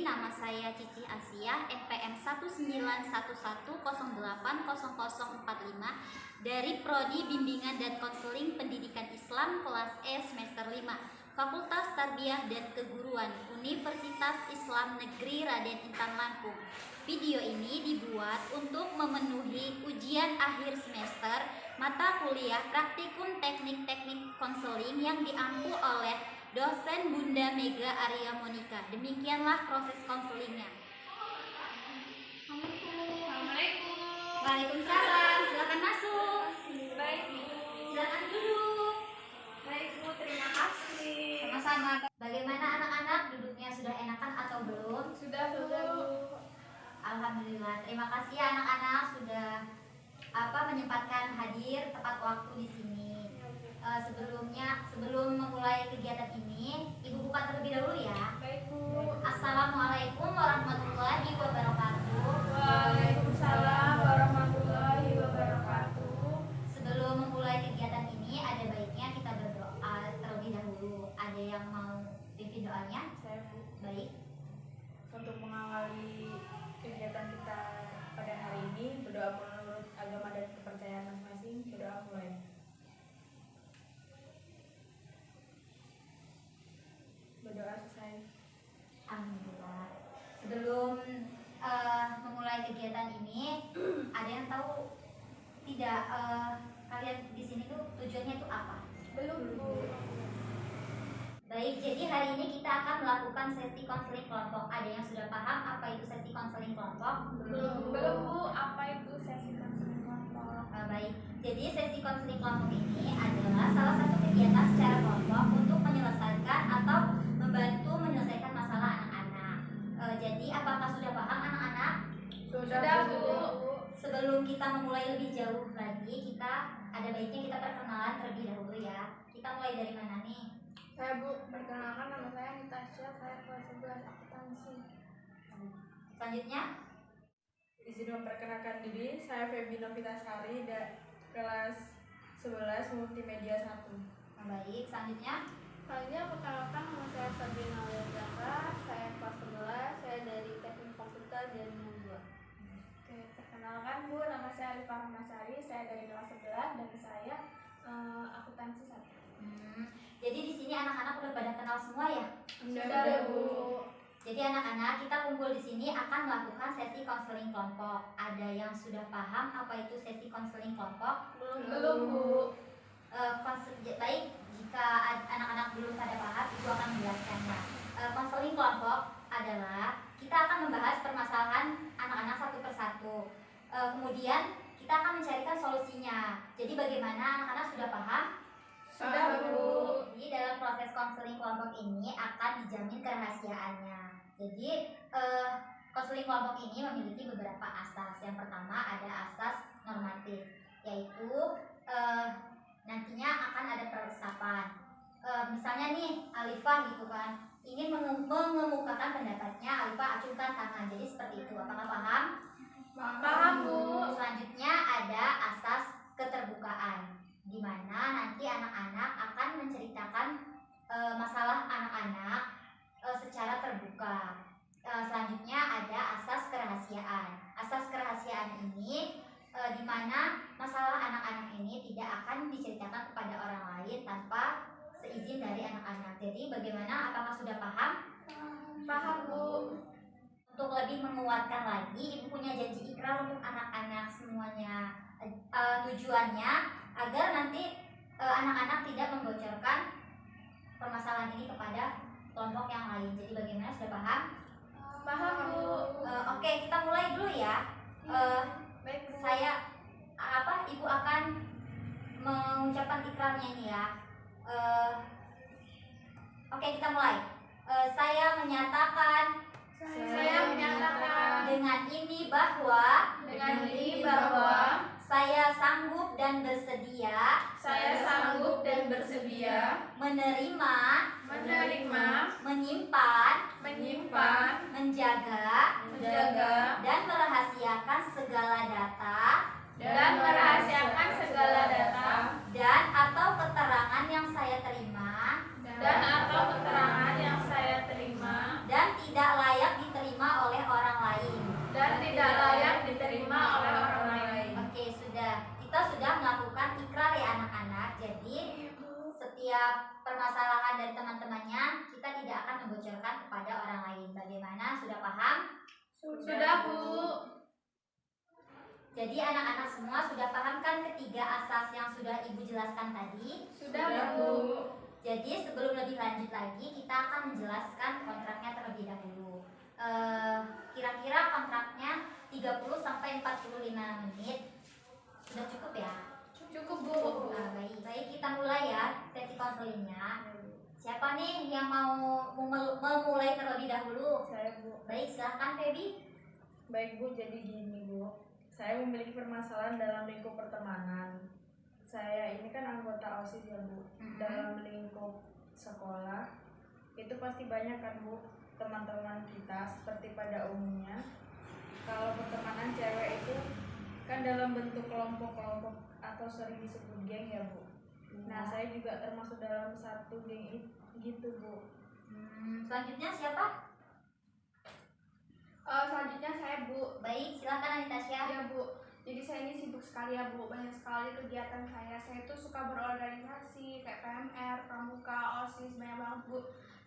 nama saya Cici Asia, NPM 19110808045 dari Prodi Bimbingan dan Konseling Pendidikan Islam kelas E semester 5, Fakultas Tarbiyah dan Keguruan, Universitas Islam Negeri Raden Intan Lampung. Video ini dibuat untuk memenuhi ujian akhir semester mata kuliah praktikum teknik-teknik konseling yang diampu oleh dosen Bunda Mega Arya Monika. Demikianlah proses konselingnya. Assalamualaikum. Waalaikumsalam. Silakan masuk. Baik, Bu. Silakan duduk. Baik, Bu. Terima kasih. Sama-sama. Bagaimana anak-anak? Duduknya sudah enakan atau belum? Sudah, Bu. Alhamdulillah. Terima kasih ya anak-anak sudah menyempatkan hadir tepat waktu di sini. Sebelum memulai kegiatan ini, Ibu buka terlebih dahulu ya. Baik, Bu. Assalamualaikum warahmatullahi wabarakatuh. Waalaikumsalam warahmatullahi wabarakatuh. Sebelum memulai kegiatan ini, ada baiknya kita berdoa terlebih dahulu. Ada yang mau pimpin doanya? Saya, Bu. Baik. Untuk mengawali kegiatan kita pada hari ini, berdoa menurut agama dan kepercayaan masing-masing. Berdoa mulai. Berdoa selesai. Alhamdulillah. Sebelum memulai kegiatan ini, ada yang tahu tidak kalian di sini tuh tujuannya itu apa? Belum, Bu. Baik, jadi hari ini kita akan melakukan sesi konseling kelompok. Ada yang sudah paham apa itu sesi konseling kelompok? Belum, Bu. Apa itu sesi konseling kelompok? Baik, jadi sesi konseling kelompok ini adalah salah satu kegiatan secara kelompok untuk menyelesaikan atau membantu menyelesaikan masalah anak-anak. Jadi apakah sudah paham anak-anak? Sudah, Bu. Sebelum kita memulai lebih jauh lagi, kita ada baiknya kita perkenalan terlebih dahulu ya. Kita mulai dari mana nih? Saya, Bu, perkenalkan nama saya Natasha, saya kelas 11 akuntansi. Selanjutnya, Izin memperkenalkan diri, saya Febi Novitasari, kelas 11 Multimedia 1. baik. Selanjutnya, Perkenalkan nama saya Sabrina Leandra, saya kelas 11, saya dari Teknik Komputer Jaringan 2. Oke, perkenalkan, Bu, nama saya Alifah Rahmasari, saya dari kelas 11 dan saya akuntansi 1. Jadi di sini anak-anak udah pada kenal semua ya? Sudah, Bu. Jadi anak-anak kita kumpul di sini akan melakukan sesi konseling kelompok. Ada yang sudah paham apa itu sesi konseling kelompok? Belum, Bu. Baik, jika anak-anak belum pada paham, Ibu akan menjelaskannya. Konseling kelompok adalah kita akan membahas permasalahan anak-anak satu persatu. Kemudian kita akan mencarikan solusinya. Jadi bagaimana anak-anak sudah paham? Sudah, Bu. Jadi dalam proses konseling kelompok ini akan dijamin kerahasiaannya. Jadi konseling kelompok ini memiliki beberapa asas. Yang pertama ada asas normatif, yaitu nantinya akan ada peresapan. Misalnya nih Alifah gitu kan, ingin mengemukakan pendapatnya, Alifah acungkan tangan. Jadi seperti itu. Apakah paham? Paham, Bu. Selanjutnya ada asas keterbukaan, di mana nanti anak-anak akan menceritakan masalah anak-anak secara terbuka. Selanjutnya ada asas kerahasiaan. Asas kerahasiaan ini di mana masalah anak-anak ini tidak akan diceritakan kepada orang lain tanpa seizin dari anak-anak. Jadi bagaimana? Apakah sudah paham? Paham, Bu. Untuk lebih menguatkan lagi, Ibu punya janji ikrar untuk anak-anak semuanya. Tujuannya agar nanti anak-anak tidak membocorkan permasalahan ini kepada kelompok yang lain. Jadi bagaimana, sudah paham? Paham, Bu. Oke, kita mulai dulu ya. Baik, Bu. Ibu akan mengucapkan ikrarnya ini ya. Oke, kita mulai. Saya menyatakan dengan ini bahwa saya sanggup dan bersedia menerima, menyimpan, menjaga, dan merahasiakan segala data dan atau keterangan yang saya terima dan tidak layak diterima setiap permasalahan dari teman-temannya kita tidak akan membocorkan kepada orang lain. Bagaimana? Sudah paham? Sudah, Bu. Jadi anak-anak semua sudah paham kan ketiga asas yang sudah Ibu jelaskan tadi? Sudah, Bu. Jadi sebelum lebih lanjut lagi kita akan menjelaskan kontraknya terlebih dahulu. Kira-kira kontraknya 30 sampai 45 menit. Sudah cukup ya? Cukup, Bu. Baik, kita mulai ya sesi konselingnya. Siapa nih yang mau memulai terlebih dahulu? Saya, Bu. Baik, silahkan Feby. Baik Bu, jadi gini Bu, saya memiliki permasalahan dalam lingkup pertemanan. Saya ini kan anggota OSIS ya Bu. Dalam lingkup sekolah itu pasti banyak kan Bu teman-teman kita seperti pada umumnya. Kalau pertemanan cewek itu kan dalam bentuk kelompok-kelompok atau sering disebut geng ya Bu. Nah saya juga termasuk dalam satu geng gitu Bu. Selanjutnya siapa? Selanjutnya saya, Bu. Baik, silahkan Anitasya. Ya, Bu. Jadi saya ini sibuk sekali ya, Bu. Banyak sekali kegiatan saya. Saya itu suka berorganisasi kayak PMR, Pramuka, OSIS, banyak banget, Bu.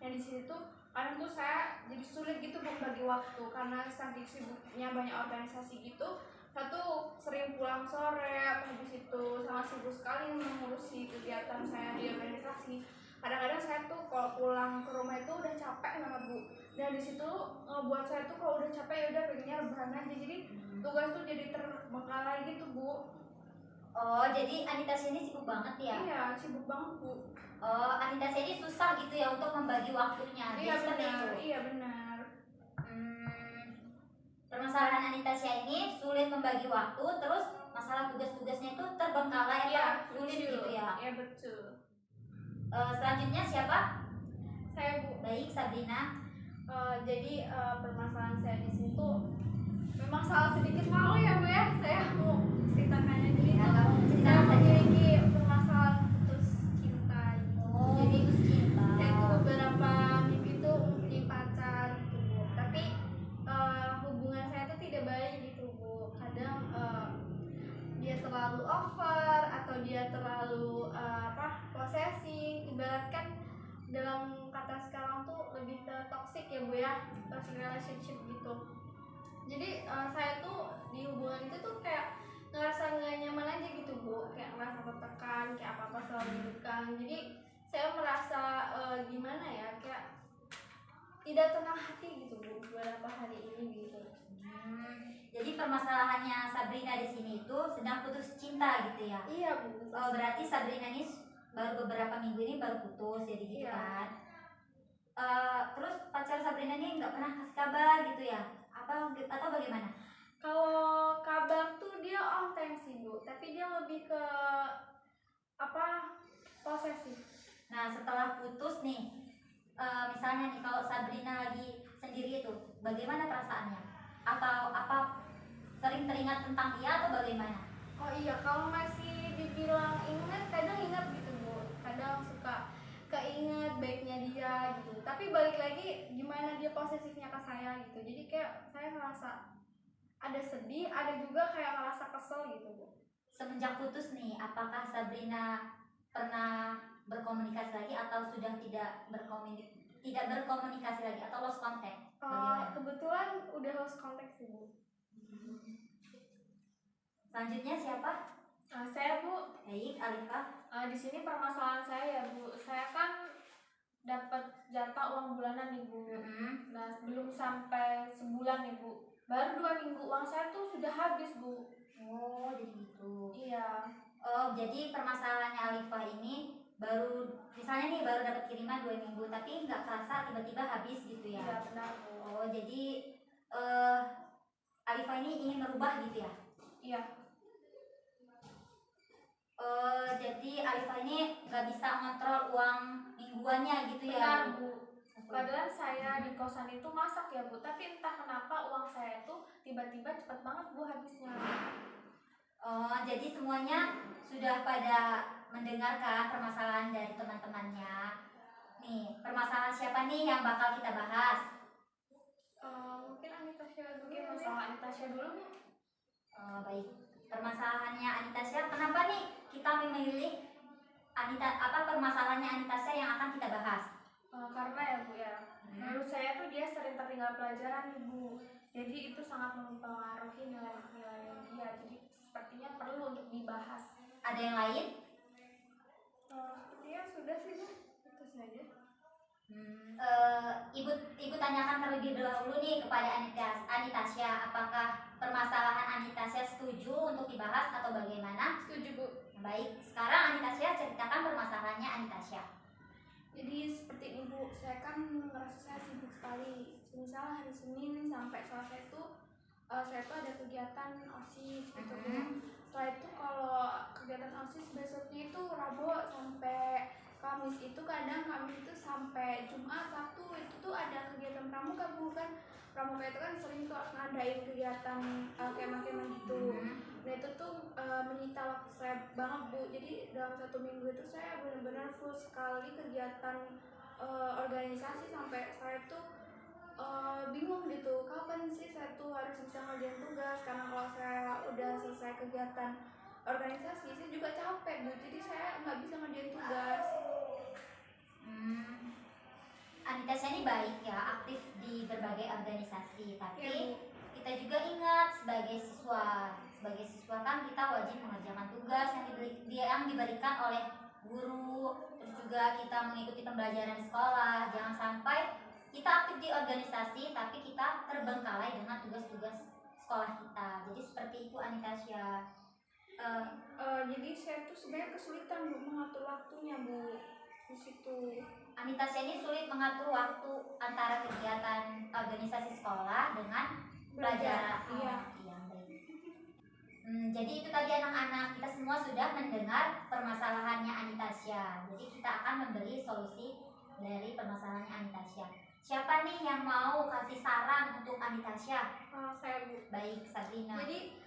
Yang di sini tuh kadang tuh saya jadi sulit gitu Bu bagi waktu karena saking sibuknya banyak organisasi gitu. Saya tuh sering pulang sore, habis itu sangat sibuk sekali mengurusi kegiatan saya di organisasi. Kadang-kadang saya tuh kalau pulang ke rumah itu udah capek banget Bu. Dan di situ buat saya tuh kalau udah capek ya udah pengennya rebahan aja. Jadi tugas tuh jadi terbengkalai gitu Bu. Oh, jadi Anitasya ini sibuk banget ya? Iya, sibuk banget Bu. Oh, Anitasya ini susah gitu ya untuk membagi waktunya. Iya Jadi seperti benar, itu. iya benar. Permasalahan Anitasya ini sulit membagi waktu, terus masalah tugas-tugasnya itu terbengkalai atau sulit gitu ya? Iya betul. Selanjutnya siapa? Saya Bu. Baik, Sabrina. Jadi permasalahan saya di sini tuh memang salah sedikit malu ya Bu ya. Saya mau ceritakannya jadi Ya, tuh kamu saya ceritakan saja. memiliki permasalahan putus cinta. Oh, Jadi putus cinta. saya tuh beberapa minggu itu mempunyai pacar gitu Bu. Tapi hubungan saya tuh tidak baik gitu Bu. Kadang dia terlalu over atau dia terlalu posesif. Ibaratkan dalam kata sekarang tuh lebih ke toxic ya Bu ya, toxic relationship gitu. Jadi saya tuh di hubungan itu tuh kayak ngerasa nggak nyaman aja gitu Bu, kayak ngerasa tertekan, kayak apa-apa selalu ditekan. Jadi saya merasa gimana ya, kayak tidak tenang hati gitu Bu beberapa hari ini gitu. Jadi permasalahannya Sabrina di sini itu sedang putus cinta gitu ya? Iya Bu. Oh, berarti Sabrina ini baru beberapa minggu ini baru putus, jadi gitu Iya. kan? Terus pacar Sabrina ini nggak pernah kasih kabar gitu ya? Atau bagaimana? Kalau kabar tuh dia on time sih Bu, tapi dia lebih ke posesif. Nah, setelah putus nih, misalnya nih kalau Sabrina lagi sendiri itu, bagaimana perasaannya? Atau sering teringat tentang dia atau bagaimana? Oh iya, kalau masih dibilang ingat, kadang ingat gitu Bu. Kadang suka keinget baiknya dia gitu. Tapi balik lagi gimana dia posesifnya ke saya gitu. Jadi kayak saya ngerasa ada sedih, ada juga kayak ngerasa kesel gitu Bu. Semenjak putus nih, apakah Sabrina pernah berkomunikasi lagi atau sudah tidak berkomunikasi lagi atau lost contact? Bagaimana? Kebetulan udah lost contact sih Bu. Selanjutnya siapa? Saya Bu. Baik, Alifah. Di sini permasalahan saya ya Bu. Saya kan dapat jatah uang bulanan nih Bu. Nah belum sampai sebulan nih Bu. Baru 2 minggu uang saya tuh sudah habis Bu. Oh, jadi gitu. Iya. Oh, jadi permasalahannya Alifah ini baru, misalnya nih baru dapat kiriman 2 minggu, tapi nggak kerasa tiba-tiba habis gitu ya? Iya benar Bu. Oh, jadi Alifah ini ingin merubah gitu ya? Iya. Jadi Alifah ini nggak bisa ngontrol uang mingguannya gitu ya? Benar Bu. Padahal saya di kosan itu masak ya Bu, tapi entah kenapa uang saya itu tiba-tiba cepat banget Bu habisnya. Oh, jadi semuanya sudah pada mendengarkan permasalahan dari teman-temannya. Nih, permasalahan siapa nih yang bakal kita bahas? Mungkin Anitasya dulu. Masalah Anitasya dulu Bu. Baik, permasalahannya Anitasya, kenapa nih kita memilih permasalahannya Anitasya yang akan kita bahas? Karena ya Bu ya, menurut saya tuh dia sering tertinggal pelajaran Bu. Jadi itu sangat mempengaruhi nilai-nilai dia. Jadi sepertinya perlu untuk dibahas. Ada yang lain? Sepertinya sudah sih Bu, itu saja. Ibu tanyakan terlebih dahulu nih kepada Anitasya, apakah permasalahan Anitasya setuju untuk dibahas atau bagaimana? Setuju Bu. Baik, sekarang Anitasya ceritakan permasalahannya Anitasya. Jadi seperti ini Bu, saya kan merasa saya sibuk sekali. Misal hari Senin sampai Selasa itu saya tuh ada kegiatan OSIS gitu Bu. Setelah itu kalau kegiatan OSIS besoknya itu Rabu sampai Kamis, itu kadang Kamis itu sampai Jumat, Sabtu itu tuh ada kegiatan pramuka Bu. Kan pramuka itu kan sering tuh ngadain kegiatan kemah-kemah gitu. Nah itu tuh menyita waktu saya banget Bu. Jadi dalam 1 minggu itu saya benar-benar full sekali kegiatan organisasi, sampai saya tuh bingung gitu, kapan sih saya tuh harus bisa ngerjain tugas. Karena kalau saya udah selesai kegiatan organisasi, saya juga capek Bu, jadi saya nggak bisa ngerjain tugas. Anitasya ini baik ya, aktif di berbagai organisasi, tapi Ya, Bu. kita juga ingat sebagai siswa kan kita wajib mengerjakan tugas yang diberikan oleh guru. Terus juga kita mengikuti pembelajaran di sekolah. Jangan sampai kita aktif di organisasi tapi kita terbengkalai dengan tugas-tugas sekolah kita. Jadi seperti itu Anitasya. Jadi saya tuh sebenarnya kesulitan Bu mengatur waktunya Bu di situ. Anitasya ini sulit mengatur waktu antara kegiatan organisasi sekolah dengan belajar. Iya. Iya, baik. Jadi itu tadi anak-anak, kita semua sudah mendengar permasalahannya Anitasya. Jadi kita akan memberi solusi dari permasalahannya Anitasya. Siapa nih yang mau kasih saran untuk Anitasya? Saya Bu. Baik, Sabrina. Jadi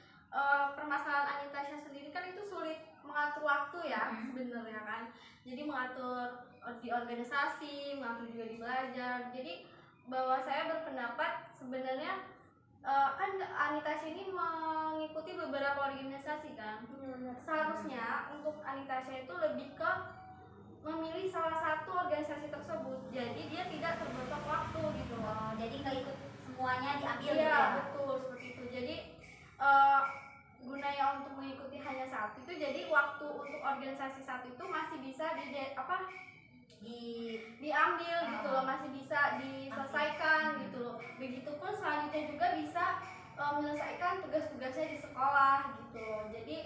permasalahan Anitasya sendiri kan itu sulit mengatur waktu ya sebenarnya kan. Jadi mengatur di organisasi, mengatur juga di belajar. Jadi bahwa saya berpendapat sebenarnya kan Anitasya ini mengikuti beberapa organisasi kan. Seharusnya untuk Anitasya itu lebih ke memilih salah satu organisasi tersebut. Jadi dia tidak terbatas waktu gitu loh. Jadi nggak ikut semuanya diambil Iya, gitu ya? betul seperti itu. Jadi gunanya untuk mengikuti hanya satu itu, jadi waktu untuk organisasi satu itu masih bisa diambil gitu loh, masih bisa diselesaikan gitu loh. Begitupun selanjutnya juga bisa menyelesaikan tugas-tugasnya di sekolah gitu loh. Jadi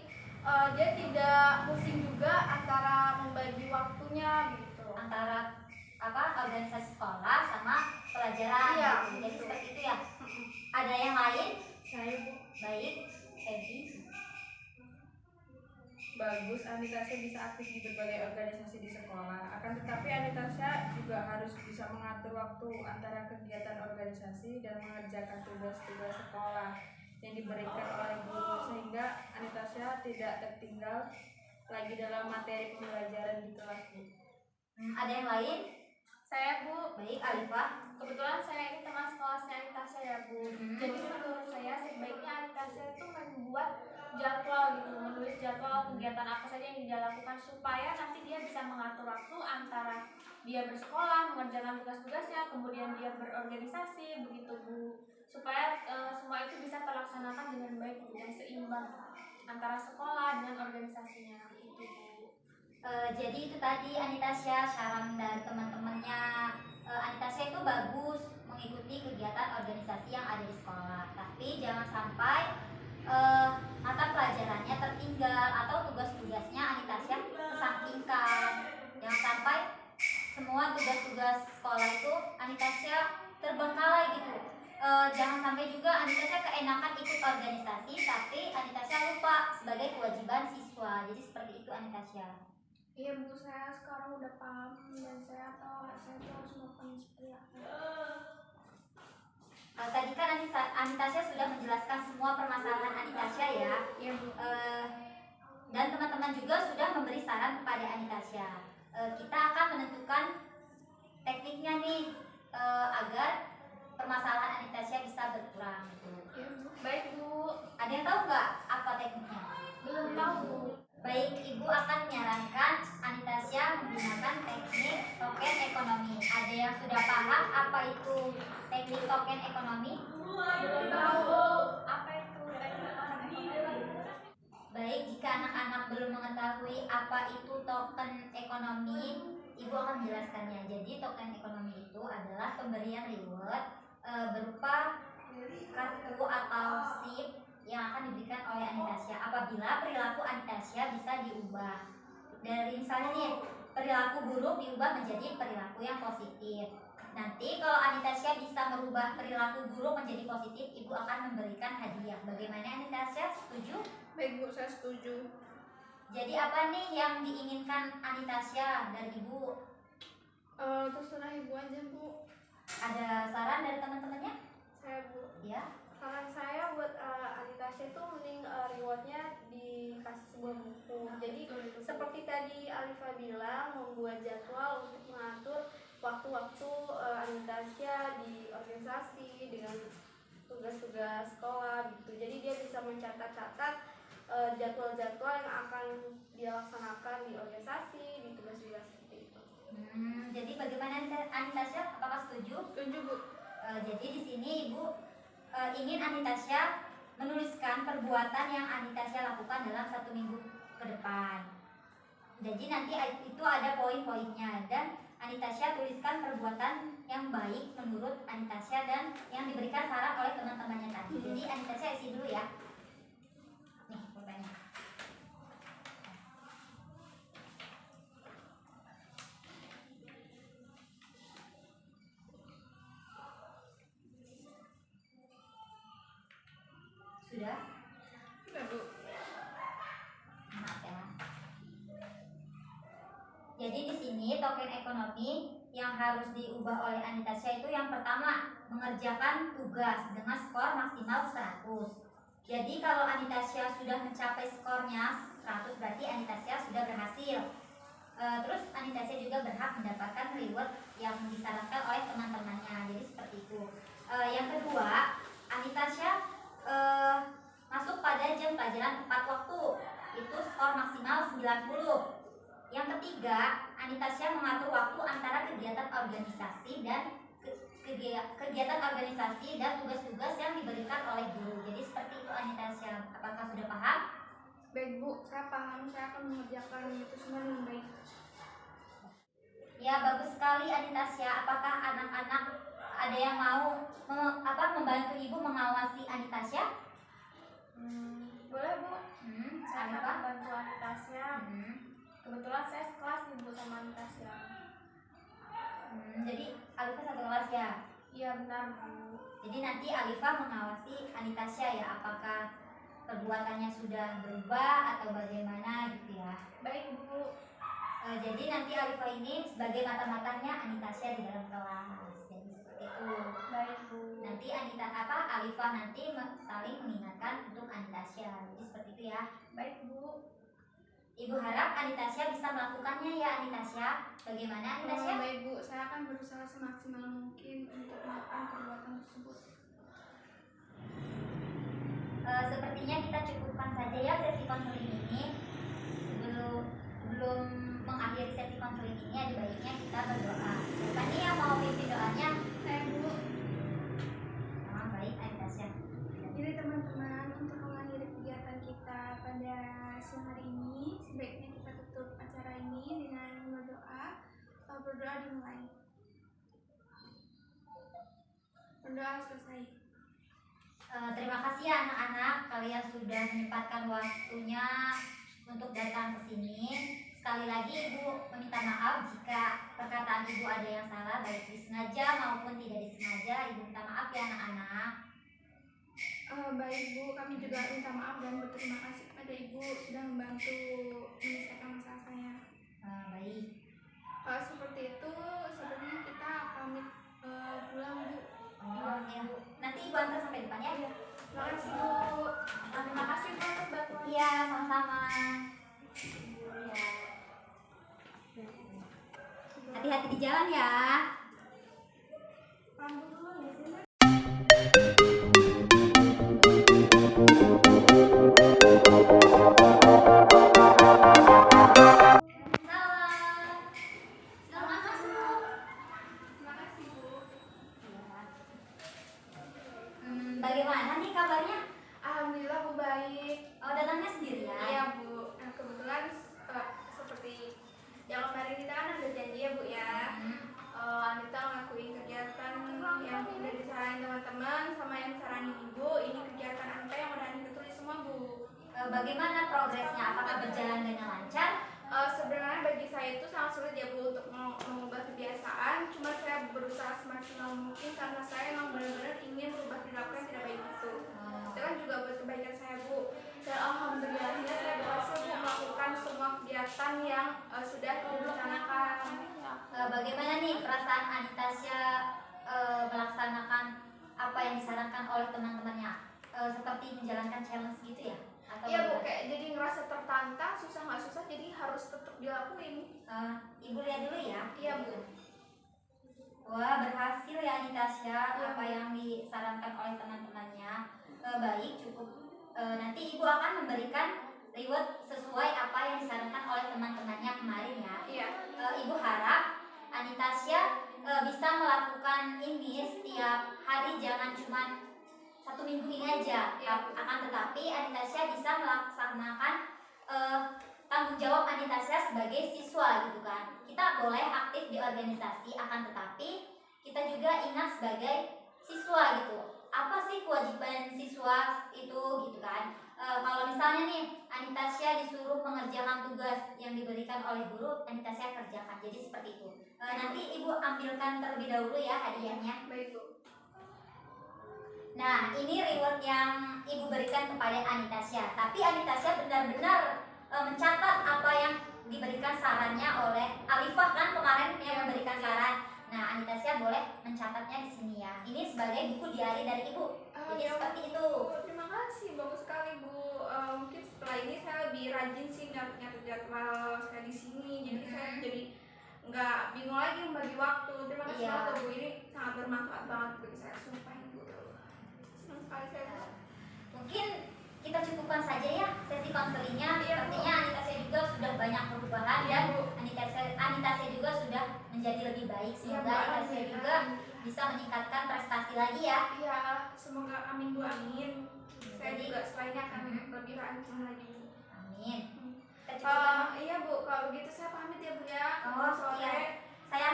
dia tidak pusing juga antara membagi waktunya gitu. Antara organisasi sekolah sama pelajaran. Iya, gitu. Jadi seperti itu ya. Ada yang lain? Saya Bu. Baik, Feby. Bagus, Anitasya bisa aktif di berbagai organisasi di sekolah. Akan tetapi Anitasya juga harus bisa mengatur waktu antara kegiatan organisasi dan mengerjakan tugas-tugas sekolah yang diberikan oleh guru, sehingga Anitasya tidak tertinggal lagi dalam materi pembelajaran di kelas Bu. Ada yang lain? Saya Bu. Baik, Alifah. Kebetulan saya ini teman sekelasnya Anitasya ya Bu. Jadi menurut saya sebaiknya Anitasya itu membuat jadwal gitu, menulis jadwal kegiatan apa saja yang dia lakukan, supaya nanti dia bisa mengatur waktu antara dia bersekolah, mengerjakan tugas-tugasnya, kemudian dia berorganisasi, begitu Bu. Supaya semua itu bisa terlaksanakan dengan baik dan seimbang antara sekolah dengan organisasinya, gitu Bu. Jadi itu tadi Anitasya, saran dari teman-temannya. Anitasya itu bagus mengikuti kegiatan organisasi yang ada di sekolah, tapi jangan sampai mata pelajarannya tertinggal atau tugas-tugasnya Anitasya kesampingkan. Jangan sampai semua tugas-tugas sekolah itu Anitasya terbengkalai gitu. Jangan sampai juga Anitasya keenakan ikut organisasi tapi Anitasya lupa sebagai kewajiban siswa. Jadi seperti itu Anitasya. Iya Bu, saya sekarang udah paham dan saya tahu saya tuh harus melakukan seperti apa. Tadi kan Anitasya sudah menjelaskan semua permasalahan Anitasya ya. Iya Bu. Dan teman-teman juga sudah memberi saran kepada Anitasya. Kita akan menentukan tekniknya nih agar permasalahan Anitasya bisa berkurang gitu. Iya Bu. Baik Bu. Ada yang tahu nggak apa tekniknya? Belum tahu Bu. Baik, Ibu akan menyarankan Anitasya Yang sudah paham apa itu teknik token ekonomi? Belum tahu apa itu teknik token ekonomi. Baik, jika anak-anak belum mengetahui apa itu token ekonomi, Ibu akan menjelaskannya. Jadi token ekonomi itu adalah pemberian reward berupa kartu atau SIP yang akan diberikan oleh Anitasya apabila perilaku Anitasya bisa diubah. Dari misalnya nih, perilaku buruk diubah menjadi perilaku yang positif. Nanti kalau Anitasya bisa merubah perilaku buruk menjadi positif, Ibu akan memberikan hadiah. Bagaimana Anitasya? Setuju? Baik Bu, saya setuju. Jadi apa nih yang diinginkan Anitasya dari Ibu? Terserah Ibu aja Bu. Ada saran dari teman-temannya? Saya Bu. Ya. Saran saya buat Anitasya itu mending rewardnya dikasih sebuah buku. Jadi seperti tadi Alifa bilang, membuat jadwal untuk mengatur waktu-waktu Anitasya di organisasi dengan tugas-tugas sekolah gitu. Jadi dia bisa mencatat-catat jadwal-jadwal yang akan dia laksanakan di organisasi, di tugas-tugas seperti itu. Jadi bagaimana Anitasya? Apakah setuju? Setuju Bu. Jadi di sini Ibu ingin Anitasya menuliskan perbuatan yang Anitasya lakukan dalam 1 minggu ke depan. Jadi nanti itu ada poin-poinnya dan Anitasya tuliskan perbuatan yang baik menurut Anitasya dan yang diberikan saran oleh teman-temannya tadi. Jadi Anitasya isi dulu ya. Nih pulpennya. Sudah? Sudah Bu. Maaf ya. Jadi di sini token ekonomi yang harus diubah oleh Anitasya itu yang pertama mengerjakan tugas dengan skor maksimal 100. Jadi kalau Anitasya sudah mencapai skornya 100 berarti Anitasya sudah berhasil. Terus Anitasya juga berhak mendapatkan reward yang disarankan oleh teman-temannya. Jadi seperti itu. Yang kedua, Anitasya masuk pada jam pelajaran tepat waktu, itu skor maksimal 90. Yang ketiga, Anitasya mengatur waktu antara kegiatan organisasi dan kegiatan organisasi dan tugas-tugas yang diberikan oleh guru. Jadi seperti itu Anitasya. Apakah sudah paham? Baik Bu, saya paham. Saya akan mengerjakan itu semua dengan baik. Ya, bagus sekali Anitasya. Apakah anak-anak ada yang mau membantu Ibu mengawasi Anitasya? Boleh Bu. Saya akan Apa? membantu Anitasya. Kebetulan saya sekelas nih Bu sama Anitasya. Jadi Alifa satu kelas ya? Iya benar Bu. Jadi nanti Alifa mengawasi Anitasya ya, apakah perbuatannya sudah berubah atau bagaimana gitu ya. Baik Bu. Jadi nanti Alifa ini sebagai mata-matanya Anitasya di dalam kelas. Jadi seperti itu. Baik Bu. Nanti Alifa nanti saling mengingatkan untuk Anitasya. Jadi seperti itu ya. Baik Bu. Ibu harap Anitasya bisa melakukannya ya Anitasya. Bagaimana Anitasya? Baik Bu, saya akan berusaha semaksimal mungkin untuk melakukan perbuatan tersebut. Sepertinya kita cukupkan saja ya sesi konseling ini. Sebelum mengakhiri sesi konseling ini, ada baiknya kita berdoa. Siapa nih yang mau pimpin doanya? Saya Bu. Baik Anitasya. Jadi teman-teman, untuk mengakhiri kegiatan kita pada siang hari ini, sebaiknya kita tutup acara ini dengan berdoa. Berdoa dimulai. Berdoa selesai. Terima kasih ya anak-anak, kalian sudah menyempatkan waktunya untuk datang ke sini. Sekali lagi Ibu meminta maaf jika perkataan Ibu ada yang salah, baik disengaja maupun tidak disengaja. Ibu minta maaf ya anak-anak. Baik Bu, kami juga minta maaf dan berterima kasih kepada Ibu sudah membantu menyelesaikan masalah saya. Baik. Seperti itu, sebenarnya kita pamit pulang Bu. Ya. Nanti Ibu antar sampai depan ya. Terima kasih Bu. Terima kasih Bu atas bantuan. Iya, sama-sama. Hati-hati di jalan ya. Pamit dulu di sini. Salam. Selamat masuk. Terima kasih. Bagaimana nih kabarnya? Alhamdulillah Bu baik. Oh, datangnya sendirian? Iya Bu. Nah kebetulan seperti yang kemarin kita kan ada janji ya Bu ya. Kita ngelakuin kegiatan yang udah disaranin teman-teman sama yang disaranin Ibu. Ini kegiatan apa yang udah kita tulis semua Bu. Bagaimana progresnya? Apakah berjalan dengan lancar? Sebenarnya bagi saya itu sangat sulit ya Bu untuk mengubah kebiasaan. Cuma saya berusaha semaksimal mungkin karena saya memang benar-benar ingin berubah perilaku yang tidak baik itu. Itu kan juga buat kebaikan saya Bu. Dan alhamdulillahnya saya berhasil Bu melakukan semua kegiatan yang sudah direncanakan. Bagaimana nih perasaan Anitasya melaksanakan apa yang disarankan oleh teman-temannya? Seperti menjalankan challenge gitu ya? Atau Iya Bu, bagaimana? kayak jadi ngerasa tertantang, susah nggak susah jadi harus tetap dilakuin. Ibu lihat dulu ya. Iya Bu. Wah, berhasil ya Anitasya Iya, apa Bu. yang disarankan oleh teman-temannya. Baik, cukup. Nanti Ibu akan memberikan reward sesuai apa yang disarankan oleh teman-temannya kemarin ya. Iya. Ibu harap Anitasya bisa melakukan ini setiap hari, jangan cuma 1 minggu ini aja. Iya. Akan tetapi Anitasya bisa melaksanakan tanggung jawab Anitasya sebagai siswa gitu kan. Kita boleh aktif di organisasi, akan tetapi kita juga ingat sebagai siswa gitu. Apa sih kewajiban siswa itu gitu kan? Kalau misalnya nih Anitasya disuruh mengerjakan tugas yang diberikan oleh guru, Anitasya kerjakan. Jadi seperti itu. Nanti Ibu ambilkan terlebih dahulu ya hadiahnya. Baik Bu. Nah, ini reward yang Ibu berikan kepada Anitasya. Tapi Anitasya benar-benar mencatat apa yang diberikan sarannya oleh Alifah kan kemarin yang memberikan saran. Nah, Anitasya boleh mencatatnya di sini ya. Ini sebagai buku diari dari Ibu. Jadi Ya, seperti itu. terima kasih, bagus sekali Bu. Mungkin setelah ini saya lebih rajin sih nyatet jadwal saya di sini. Jadi saya jadi nggak bingung lagi membagi waktu. Terima kasih Iya. banget Bu, ini sangat bermanfaat banget bagi saya. Sumpah Bu. Senang sekali saya Bu. Mungkin kita cukupkan saja ya sesi konselingnya. Iya, Bu. Sepertinya Anitasya juga sudah banyak perubahan Iya, dan Bu. Anita juga sudah menjadi lebih baik. Iya, Semoga Bu. Anitasya juga bisa meningkatkan prestasi lagi ya. Iya, semoga amin Bu, amin. Saya Jadi- juga setelah ini akan lebih rajin lagi Bu. Amin. Kita cukupkan. Iya Bu, kalau begitu saya pamit ya Bu ya. Oh, Sore. iya. Saya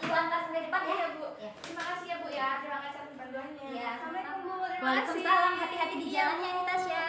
Ibu antar sampai depan ya. Iya Bu. Iya. Terima kasih ya Bu ya. Terima kasih atas bantuannya. Iya, Assalamualaikum Bu. Terima kasih. Waalaikumsalam. Hati-hati di jalannya Anitasya.